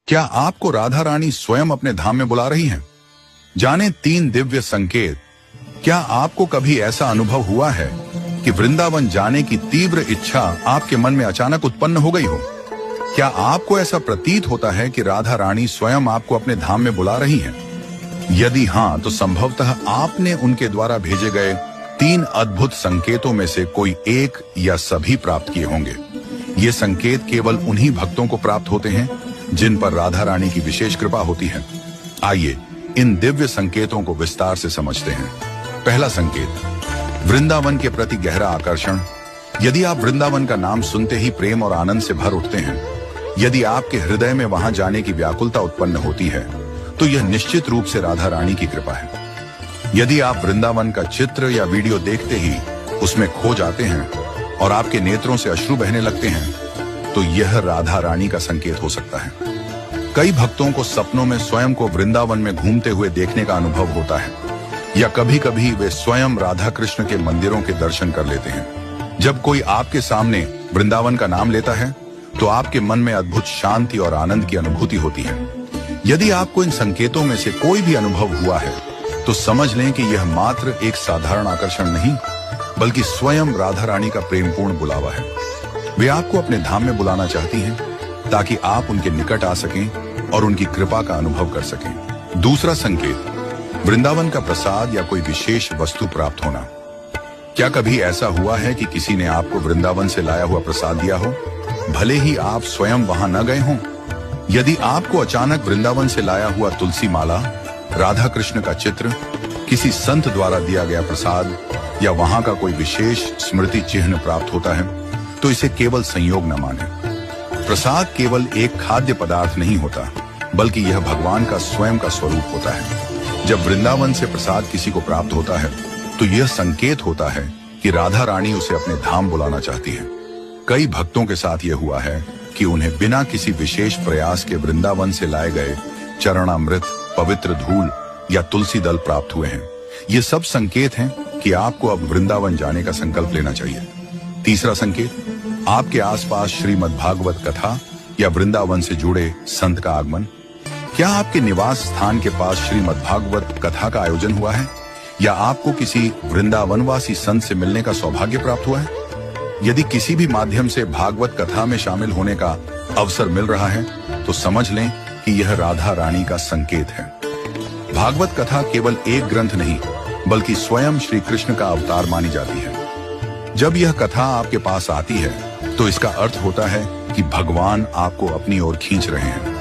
क्या आपको राधा रानी स्वयं अपने धाम में बुला रही हैं? जाने 3 दिव्य संकेत। क्या आपको कभी ऐसा अनुभव हुआ है कि वृंदावन जाने की तीव्र इच्छा आपके मन में अचानक उत्पन्न हो गई हो? क्या आपको ऐसा प्रतीत होता है कि राधा रानी स्वयं आपको अपने धाम में बुला रही हैं? यदि हाँ, तो संभवतः आपने उनके द्वारा भेजे गए 3 अद्भुत संकेतों में से कोई एक या सभी प्राप्त किए होंगे। ये संकेत केवल उन्हीं भक्तों को प्राप्त होते हैं जिन पर राधा रानी की विशेष कृपा होती है। आइए इन दिव्य संकेतों को विस्तार से समझते हैं। पहला संकेत, वृंदावन के प्रति गहरा आकर्षण। यदि आप वृंदावन का नाम सुनते ही प्रेम और आनंद से भर उठते हैं, यदि आपके हृदय में वहां जाने की व्याकुलता उत्पन्न होती है, तो यह निश्चित रूप से राधा रानी की कृपा है। यदि आप वृंदावन का चित्र या वीडियो देखते ही उसमें खो जाते हैं और आपके नेत्रों से अश्रु बहने लगते हैं, तो यह राधा रानी का संकेत हो सकता है। कई भक्तों को सपनों में स्वयं को वृंदावन में घूमते हुए देखने का अनुभव होता है, या कभी कभी वे स्वयं राधा कृष्ण के मंदिरों के दर्शन कर लेते हैं। जब कोई आपके सामने वृंदावन का नाम लेता है, तो आपके मन में अद्भुत शांति और आनंद की अनुभूति होती है। यदि आपको इन संकेतों में से कोई भी अनुभव हुआ है, तो समझ लें कि यह मात्र एक साधारण आकर्षण नहीं, बल्कि स्वयं राधा रानी का प्रेमपूर्ण बुलावा है। वे आपको अपने धाम में बुलाना चाहती हैं, ताकि आप उनके निकट आ सकें और उनकी कृपा का अनुभव कर सकें। दूसरा संकेत, वृंदावन का प्रसाद या कोई विशेष वस्तु प्राप्त होना। क्या कभी ऐसा हुआ है कि किसी ने आपको वृंदावन से लाया हुआ प्रसाद दिया हो, भले ही आप स्वयं वहां न गए हों? यदि आपको अचानक वृंदावन से लाया हुआ तुलसी माला, राधा कृष्ण का चित्र, किसी संत द्वारा दिया गया प्रसाद या वहां का कोई विशेष स्मृति चिन्ह प्राप्त होता है, तो इसे केवल संयोग न माने। प्रसाद केवल एक खाद्य पदार्थ नहीं होता, बल्कि यह भगवान का स्वयं का स्वरूप होता है। जब वृंदावन से प्रसाद किसी को प्राप्त होता है, तो यह संकेत होता है कि राधा रानी उसे अपने धाम बुलाना चाहती है। कई भक्तों के साथ यह हुआ है कि उन्हें बिना किसी विशेष प्रयास के वृंदावन से लाए गए चरणामृत, पवित्र धूल या तुलसी दल प्राप्त हुए हैं। ये सब संकेत हैं कि आपको अब वृंदावन जाने का संकल्प लेना चाहिए। तीसरा संकेत, आपके आसपास श्रीमद् भागवत कथा या वृंदावन से जुड़े संत का आगमन। क्या आपके निवास स्थान के पास श्रीमद् भागवत कथा का आयोजन हुआ है, या आपको किसी वृंदावनवासी संत से मिलने का सौभाग्य प्राप्त हुआ है? यदि किसी भी माध्यम से भागवत कथा में शामिल होने का अवसर मिल रहा है, तो समझ लें कि यह राधा रानी का संकेत है। भागवत कथा केवल एक ग्रंथ नहीं, बल्कि स्वयं श्री कृष्ण का अवतार मानी जाती है। जब यह कथा आपके पास आती है, तो इसका अर्थ होता है कि भगवान आपको अपनी ओर खींच रहे हैं।